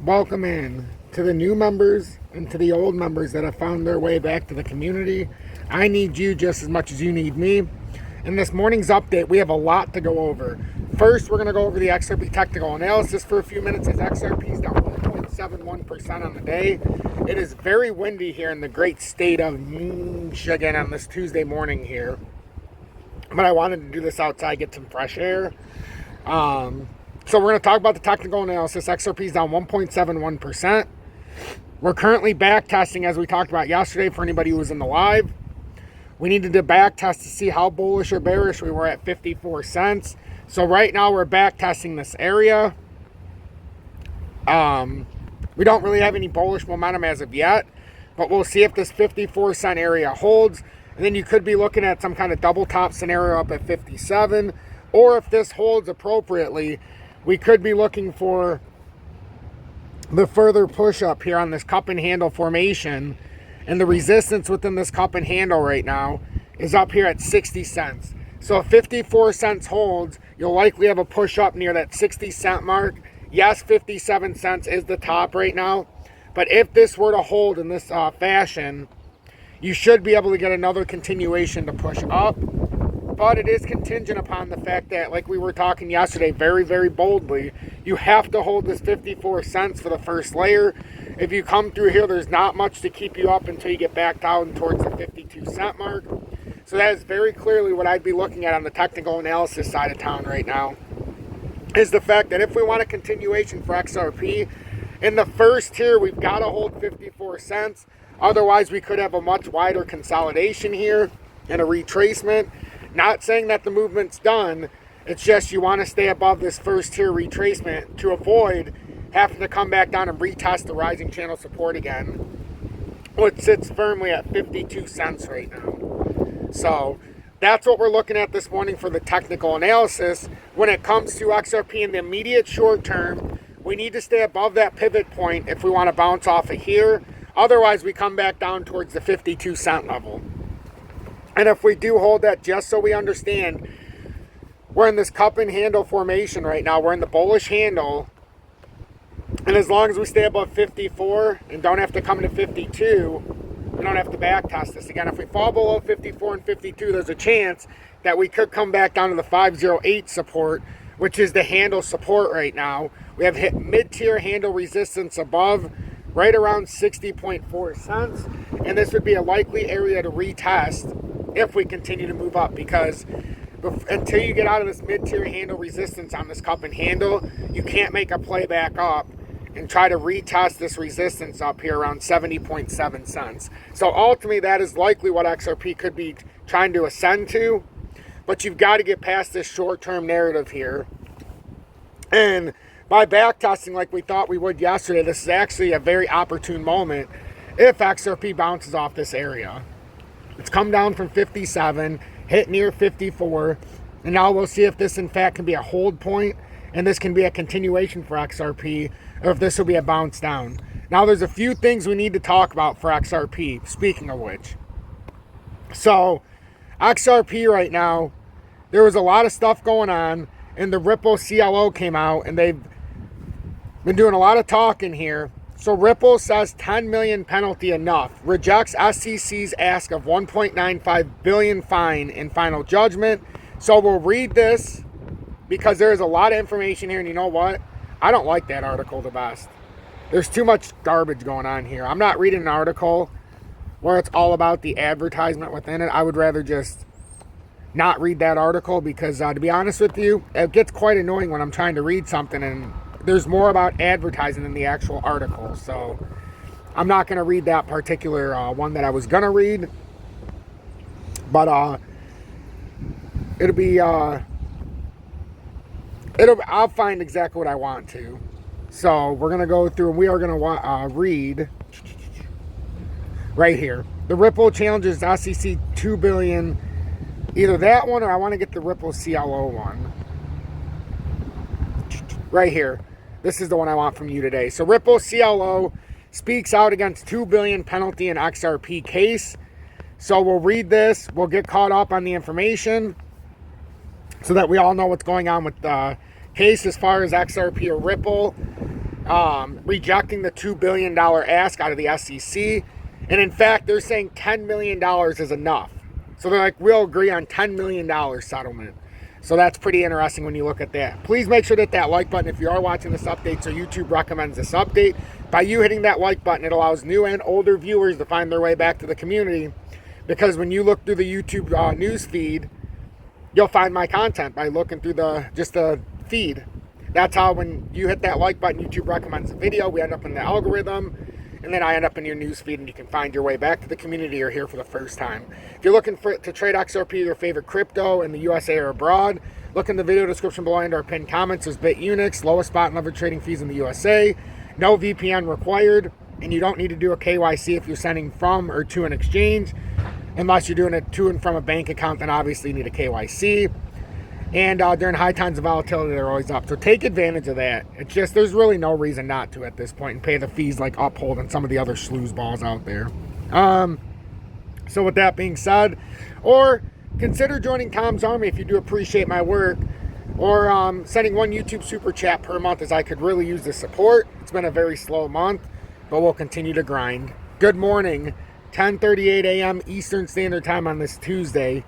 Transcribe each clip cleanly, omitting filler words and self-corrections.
welcome in to the new members and to the old members that have found their way back to the community. I need you just as much as you need me. In this morning's update, we have a lot to go over. First, we're going to go over the XRP technical analysis for a few minutes as XRP is down 1.71% on the day. It is very windy here in the great state of Michigan on this Tuesday morning here. But I wanted to do this outside, get some fresh air. So we're going to talk about the technical analysis. XRP is down 1.71%. We're currently back testing, as we talked about yesterday, for anybody who was in the live. We needed to back test to see how bullish or bearish we were at 54 cents. So right now we're back testing this area. We don't really have any bullish momentum as of yet, but we'll see if this 54 cent area holds. And then you could be looking at some kind of double top scenario up at 57. Or if this holds appropriately, we could be looking for the further push up here on this cup and handle formation. And the resistance within this cup and handle right now is up here at 60 cents. So if 54 cents holds, you'll likely have a push up near that 60 cent mark. Yes, 57 cents is the top right now. But if this were to hold in this fashion, you should be able to get another continuation to push up. But it is contingent upon the fact that, like we were talking yesterday very, very boldly, you have to hold this 54 cents for the first layer. If you come through here, there's not much to keep you up until you get back down towards the 52 cent mark. So that is very clearly what I'd be looking at on the technical analysis side of town right now, is the fact that if we want a continuation for XRP, in the first tier, we've got to hold 54 cents. Otherwise, we could have a much wider consolidation here and a retracement. Not saying that the movement's done. It's just you want to stay above this first tier retracement to avoid having to come back down and retest the rising channel support again, which sits firmly at 52 cents right now. So that's what we're looking at this morning for the technical analysis. When it comes to XRP in the immediate short term, we need to stay above that pivot point if we want to bounce off of here. Otherwise, we come back down towards the 52 cent level. And if we do hold that, just so we understand, we're in this cup and handle formation right now. We're in the bullish handle. And as long as we stay above 54 and don't have to come to 52, we don't have to back test this again. If we fall below 54 and 52, there's a chance that we could come back down to the 508 support, which is the handle support right now. We have hit mid-tier handle resistance above right around 60.4 cents. And this would be a likely area to retest if we continue to move up, because until you get out of this mid-tier handle resistance on this cup and handle, you can't make a play back up and try to retest this resistance up here around 70.7 cents. So ultimately, that is likely what XRP could be trying to ascend to, but you've got to get past this short-term narrative here. And by back testing like we thought we would yesterday, this is actually a very opportune moment if XRP bounces off this area. It's come down from 57, hit near 54, and now we'll see if this in fact can be a hold point and this can be a continuation for XRP, or if this will be a bounce down. Now there's a few things we need to talk about for XRP, speaking of which. So XRP right now, there was a lot of stuff going on, and the Ripple CLO came out, and they've been doing a lot of talking here. So Ripple says 10 million penalty enough, rejects SEC's ask of 1.95 billion fine in final judgment. So we'll read this because there's a lot of information here, and you know what? I don't like that article the best. There's too much garbage going on here. I'm not reading an article where it's all about the advertisement within it. I would rather just not read that article because, to be honest with you, it gets quite annoying when I'm trying to read something and there's more about advertising than the actual article. So I'm not going to read that particular one that I was going to read. But it'll be... I'll find exactly what I want to. So we're going to go through and we are going to read right here. The Ripple challenges SEC 2 billion. Either that one or I want to get the Ripple CLO one. Right here. This is the one I want from you today. So Ripple CLO speaks out against 2 billion penalty in XRP case. So we'll read this. We'll get caught up on the information so that we all know what's going on with the case as far as XRP or Ripple. rejecting the $2 billion ask out of the SEC. And in fact, they're saying $10 million is enough. So they're like, we'll agree on $10 million settlement. So that's pretty interesting when you look at that. Please make sure to hit that like button if you are watching this update, so YouTube recommends this update. By you hitting that like button, it allows new and older viewers to find their way back to the community. Because when you look through the YouTube news feed, you'll find my content by looking through the feed. That's how when you hit that like button, YouTube recommends the video. We end up in the algorithm, and then I end up in your news feed, and you can find your way back to the community or here for the first time. If you're looking to trade XRP, your favorite crypto in the USA or abroad, look in the video description below and our pinned comments. There's BITUNIX, lowest spot and leverage trading fees in the USA, no VPN required, and you don't need to do a KYC if you're sending from or to an exchange. Unless you're doing it to and from a bank account, then obviously you need a KYC. And during high times of volatility, they're always up. So take advantage of that. It's just, there's really no reason not to at this point and pay the fees like Uphold and some of the other sleaze balls out there. So with that being said, or consider joining Tom's Army if you do appreciate my work, or sending one YouTube super chat per month, as I could really use the support. It's been a very slow month, but we'll continue to grind. Good morning. 10:38 a.m. Eastern Standard Time on this Tuesday,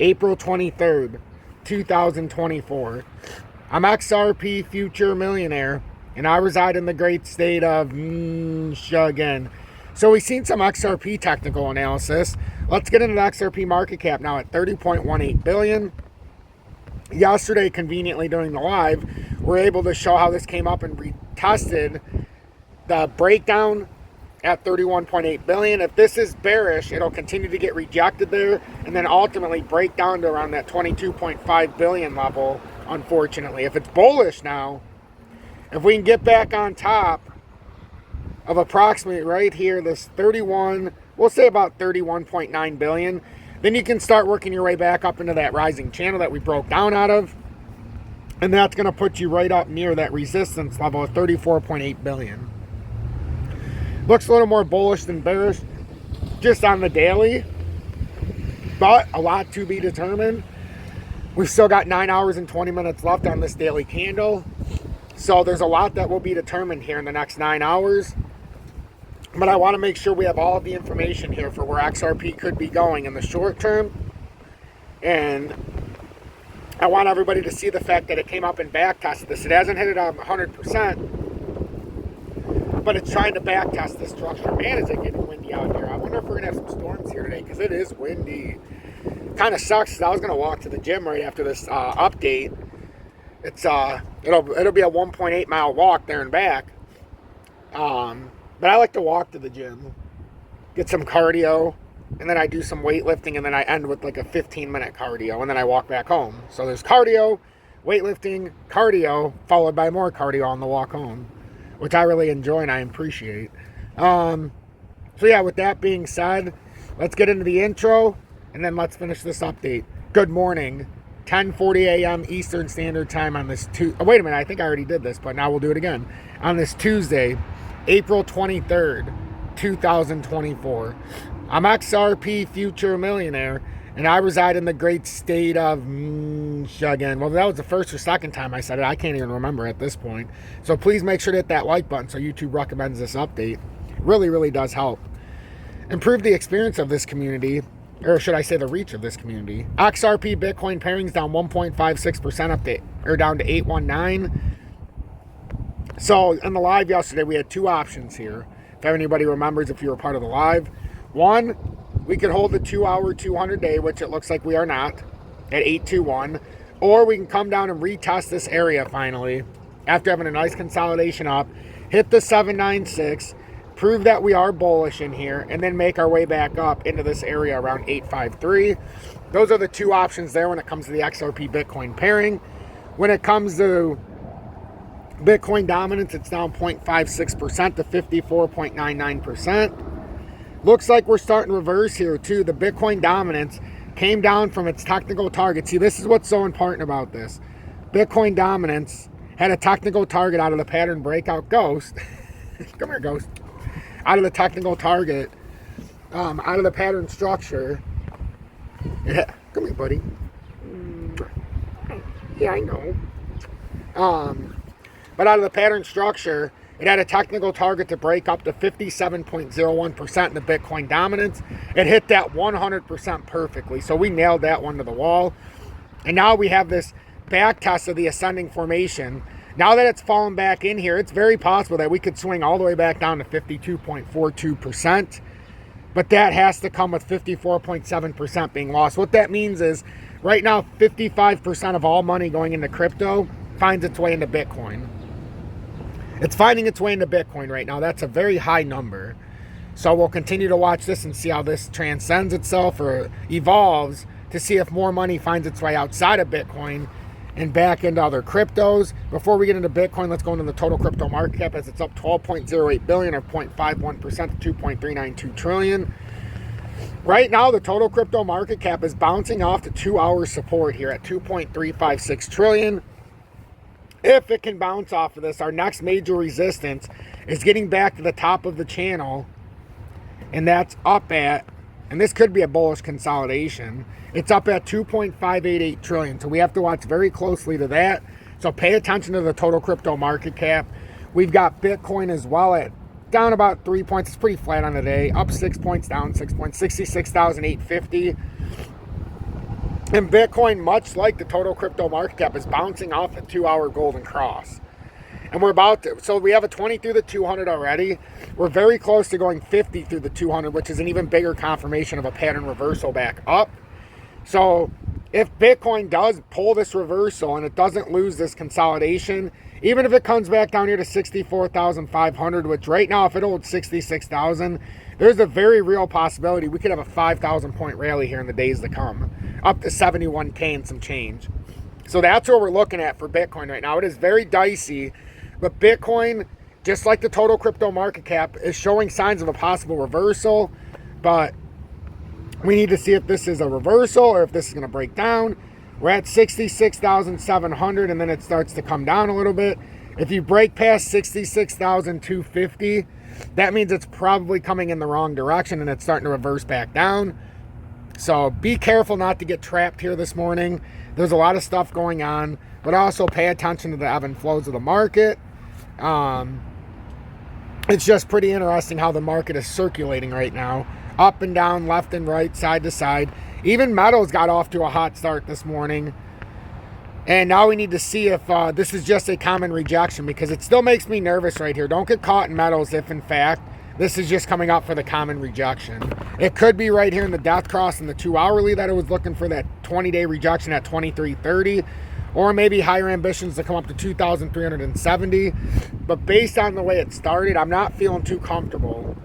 April 23rd, 2024. I'm XRP Future Millionaire, and I reside in the great state of Michigan. So we've seen some XRP technical analysis. Let's get into the XRP market cap now at 30.18 billion. Yesterday, conveniently during the live, we're able to show how this came up and retested the breakdown at 31.8 billion. If this is bearish, it'll continue to get rejected there and then ultimately break down to around that 22.5 billion level, unfortunately. If it's bullish now, if we can get back on top of approximately right here, this 31, we'll say about 31.9 billion, then you can start working your way back up into that rising channel that we broke down out of. And that's going to put you right up near that resistance level of 34.8 billion. Looks a little more bullish than bearish just on the daily, but a lot to be determined. We've still got 9 hours and 20 minutes left on this daily candle, so there's a lot that will be determined here in the next 9 hours. But I want to make sure we have all of the information here for where XRP could be going in the short term, and I want everybody to see the fact that it came up and back tested this. It hasn't hit it 100%. But it's trying to back test the structure. Man, is it getting windy out here. I wonder if we're going to have some storms here today, because it is windy. Kind of sucks, because I was going to walk to the gym right after this update. It's it'll be a 1.8 mile walk there and back. But I like to walk to the gym, get some cardio, and then I do some weightlifting, and then I end with like a 15-minute cardio, and then I walk back home. So there's cardio, weightlifting, cardio, followed by more cardio on the walk home, which I really enjoy and I appreciate. So yeah, with that being said, let's get into the intro, and then let's finish this update. Good morning, 10:40 a.m. Eastern Standard Time on this wait a minute, I think I already did this, but now we'll do it again. On this Tuesday, April 23rd, 2024. I'm XRP Future Millionaire, and I reside in the great state of Michigan. Well, that was the first or second time I said it. I can't even remember at this point. So please make sure to hit that like button so YouTube recommends this update. Really, really does help. Improve the experience of this community, or should I say the reach of this community. XRP Bitcoin pairings down 1.56% down to 819. So in the live yesterday, we had two options here. If anybody remembers, if you were part of the live. One, we could hold the 2-hour 200-day, which it looks like we are not, at 821. Or we can come down and retest this area finally, after having a nice consolidation up, hit the 796, prove that we are bullish in here, and then make our way back up into this area around 853. Those are the two options there when it comes to the XRP Bitcoin pairing. When it comes to Bitcoin dominance, it's down 0.56% to 54.99%. Looks like we're starting to reverse here too. The Bitcoin dominance came down from its technical target. See, this is what's so important about this. Bitcoin dominance had a technical target out of the pattern breakout ghost. Come here, ghost. Out of the technical target, out of the pattern structure. Yeah, come here, buddy. Yeah, I know. But out of the pattern structure, It had a technical target to break up to 57.01% in the Bitcoin dominance. It hit that 100% perfectly. So we nailed that one to the wall. And now we have this back test of the ascending formation. Now that it's fallen back in here, it's very possible that we could swing all the way back down to 52.42%. But that has to come with 54.7% being lost. What that means is right now 55% of all money going into crypto finds its way into Bitcoin. It's finding its way into Bitcoin right now. That's a very high number. So we'll continue to watch this and see how this transcends itself or evolves to see if more money finds its way outside of Bitcoin and back into other cryptos. Before we get into Bitcoin, let's go into the total crypto market cap as it's up 12.08 billion or 0.51% to 2.392 trillion. Right now, the total crypto market cap is bouncing off the 2-hour support here at 2.356 trillion. If it can bounce off of this, our next major resistance is getting back to the top of the channel, and that's up at, and this could be a bullish consolidation, it's up at 2.588 trillion. So we have to watch very closely to that. So pay attention to the total crypto market cap. We've got Bitcoin as well at down about 3 points. It's pretty flat on the day. Up 6 points, down 6 points, 66,850. And Bitcoin, much like the total crypto market cap, is bouncing off the 2-hour golden cross. And we're about to, so we have a 20 through the 200 already. We're very close to going 50 through the 200, which is an even bigger confirmation of a pattern reversal back up. So if Bitcoin does pull this reversal and it doesn't lose this consolidation, even if it comes back down here to 64,500, which right now, if it holds 66,000, there's a very real possibility we could have a 5,000 point rally here in the days to come, up to 71K and some change. So that's what we're looking at for Bitcoin right now. It is very dicey, but Bitcoin, just like the total crypto market cap, is showing signs of a possible reversal, but we need to see if this is a reversal or if this is going to break down. We're at 66,700 and then it starts to come down a little bit. If you break past 66,250, that means it's probably coming in the wrong direction and it's starting to reverse back down. So be careful not to get trapped here this morning. There's a lot of stuff going on, but also pay attention to the ebb and flows of the market. It's just pretty interesting how the market is circulating right now. Up and down, left and right, side to side. Even metals got off to a hot start this morning. And now we need to see if this is just a common rejection, because it still makes me nervous right here. Don't get caught in metals if, in fact, this is just coming up for the common rejection. It could be right here in the death cross in the 2-hourly that it was looking for that 20-day rejection at 2330, or maybe higher ambitions to come up to 2,370. But based on the way it started, I'm not feeling too comfortable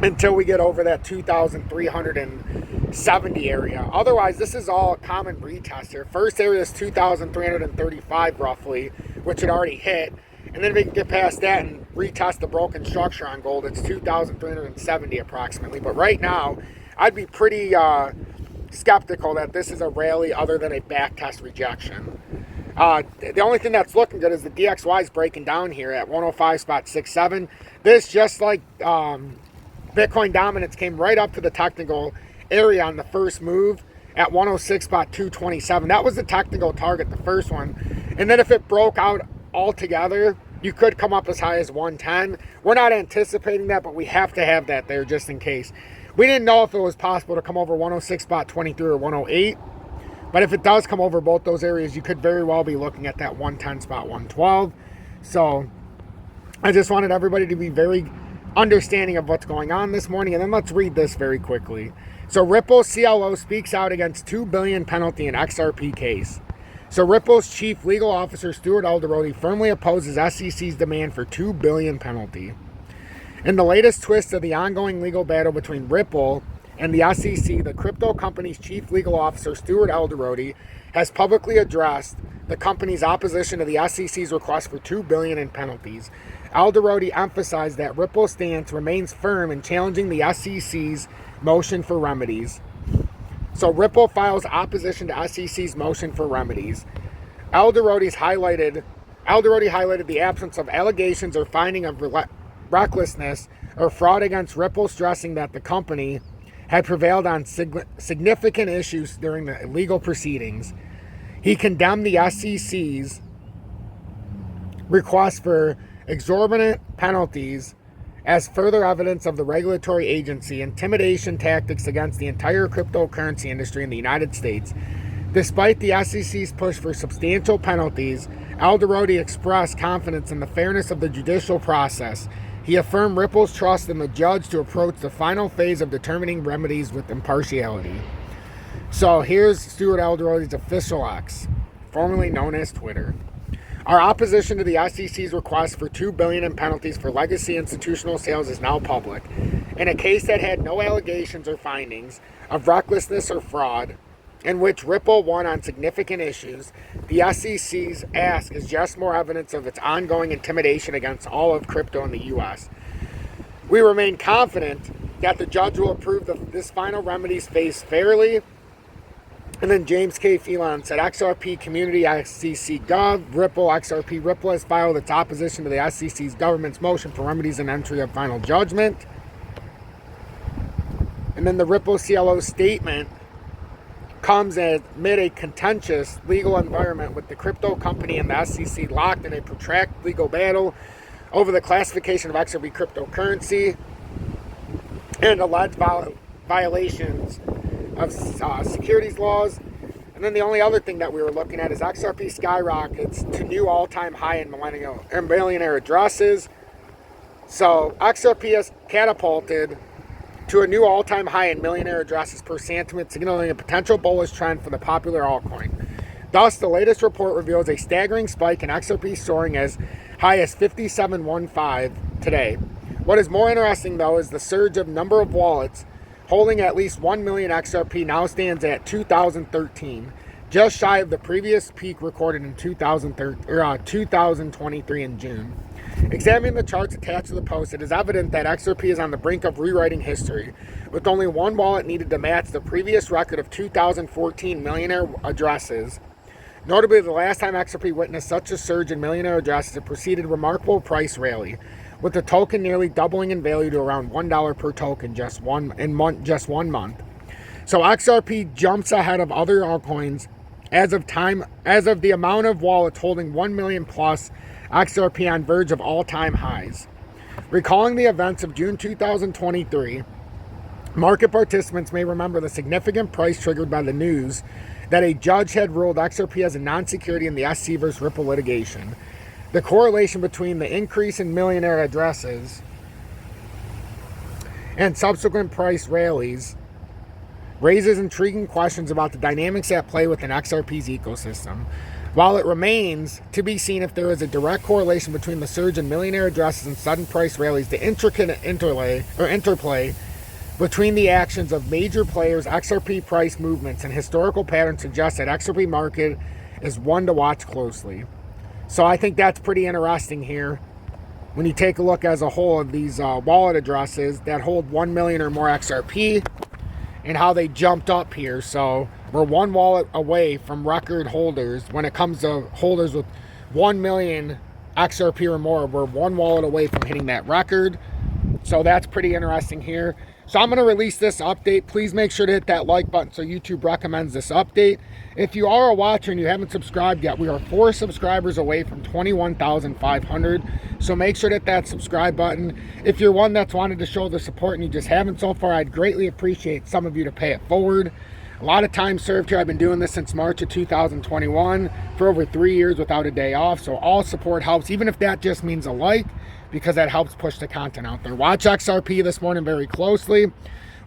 until we get over that 2,370 area. Otherwise, this is all a common retest here. First area is 2,335 roughly, which it already hit. And then if we can get past that and retest the broken structure on gold, it's 2,370 approximately. But right now, I'd be pretty skeptical that this is a rally other than a backtest rejection. The only thing that's looking good is the DXY is breaking down here at 105.67. This, just like Bitcoin dominance, came right up to the technical area on the first move at 106.227. That was the technical target, the first one. And then if it broke out altogether, you could come up as high as 110. We're not anticipating that, but we have to have that there just in case. We didn't know if it was possible to come over 106.23 or 108. But if it does come over both those areas, you could very well be looking at that 110.112. So I just wanted everybody to be very understanding of what's going on this morning. And then let's read this very quickly. So Ripple CLO speaks out against $2 billion penalty in XRP case. So Ripple's chief legal officer, Stuart Alderodi, firmly opposes SEC's demand for $2 billion penalty. In the latest twist of the ongoing legal battle between Ripple and the SEC, the crypto company's chief legal officer, Stuart Alderodi, has publicly addressed the company's opposition to the SEC's request for $2 billion in penalties. Alderodi emphasized that Ripple's stance remains firm in challenging the SEC's motion for remedies. So Ripple files opposition to SEC's motion for remedies. Alderodi highlighted the absence of allegations or finding of recklessness or fraud against Ripple, stressing that the company had prevailed on significant issues during the legal proceedings. He condemned the SEC's request for exorbitant penalties as further evidence of the regulatory agency intimidation tactics against the entire cryptocurrency industry in the United States. Despite the SEC's push for substantial penalties, Alderodi expressed confidence in the fairness of the judicial process. He affirmed Ripple's trust in the judge to approach the final phase of determining remedies with impartiality. So here's Stuart Alderodi's official X, formerly known as Twitter. Our opposition to the SEC's request for $2 billion in penalties for legacy institutional sales is now public. In a case that had no allegations or findings of recklessness or fraud, in which Ripple won on significant issues, the SEC's ask is just more evidence of its ongoing intimidation against all of crypto in the U.S. We remain confident that the judge will approve this final remedies phase fairly. And then James K. Phelan said, XRP Community SEC Gov, Ripple, XRP Ripple has filed its opposition to the SEC's government's motion for remedies and entry of final judgment. And then the Ripple CLO statement comes amid a contentious legal environment with the crypto company and the SEC locked in a protracted legal battle over the classification of XRP cryptocurrency and alleged violations of securities laws. And then the only other thing that we were looking at is XRP skyrockets to new all-time high in millionaire addresses. So XRP has catapulted to a new all-time high in millionaire addresses per sentiment, signaling a potential bullish trend for the popular altcoin. Thus, the latest report reveals a staggering spike in XRP soaring as high as 5715 today. What is more interesting, though, is the surge of number of wallets holding at least 1 million XRP now stands at 2013, just shy of the previous peak recorded in 2023 in June. Examining the charts attached to the post, it is evident that XRP is on the brink of rewriting history, with only one wallet needed to match the previous record of 2014 millionaire addresses. Notably, the last time XRP witnessed such a surge in millionaire addresses, it preceded a remarkable price rally, with the token nearly doubling in value to around $1 per token just one month. So XRP jumps ahead of other altcoins as of the amount of wallets holding 1 million plus XRP on verge of all-time highs. Recalling the events of June 2023, market participants may remember the significant price triggered by the news that a judge had ruled XRP as a non-security in the SEC versus Ripple litigation. The correlation between the increase in millionaire addresses and subsequent price rallies raises intriguing questions about the dynamics at play within XRP's ecosystem. While it remains to be seen if there is a direct correlation between the surge in millionaire addresses and sudden price rallies, the intricate interplay between the actions of major players, XRP price movements, and historical patterns suggest that XRP market is one to watch closely. So I think that's pretty interesting here when you take a look as a whole of these wallet addresses that hold 1 million or more XRP and how they jumped up here. So we're one wallet away from record holders when it comes to holders with 1 million XRP or more. We're one wallet away from hitting that record. So that's pretty interesting here. So I'm going to release this update. Please make sure to hit that like button so YouTube recommends this update. If you are a watcher and you haven't subscribed yet, we are 4 subscribers away from 21,500. So make sure to hit that subscribe button. If you're one that's wanted to show the support and you just haven't so far, I'd greatly appreciate some of you to pay it forward. A lot of time served here. I've been doing this since March of 2021 for over 3 years without a day off. So all support helps, even if that just means a like, because that helps push the content out there. Watch XRP this morning very closely.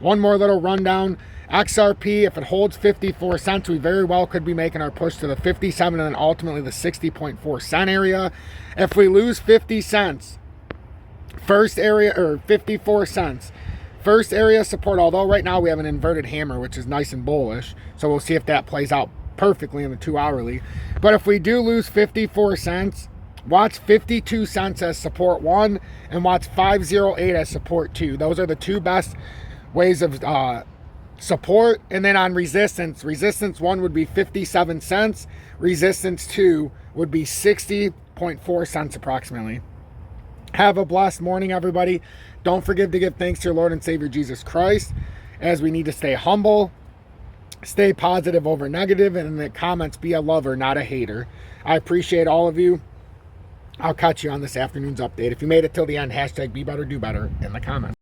One more little rundown. XRP, if it holds 54 cents, we very well could be making our push to the 57 and then ultimately the 60.4 cent area. If we lose 50 cents, first area, or 54 cents, first area support, although right now we have an inverted hammer, which is nice and bullish. So we'll see if that plays out perfectly in the 2 hourly. But if we do lose 54 cents, watch 52 cents as support 1 and watch 508 as support 2. Those are the 2 best ways of support. And then on resistance 1 would be 57 cents. Resistance 2 would be 60.4 cents approximately. Have a blessed morning, everybody. Don't forget to give thanks to your Lord and Savior Jesus Christ, as we need to stay humble, stay positive over negative, and in the comments be a lover, not a hater. I appreciate all of you. I'll catch you on this afternoon's update. If you made it till the end, hashtag be better, do better in the comments.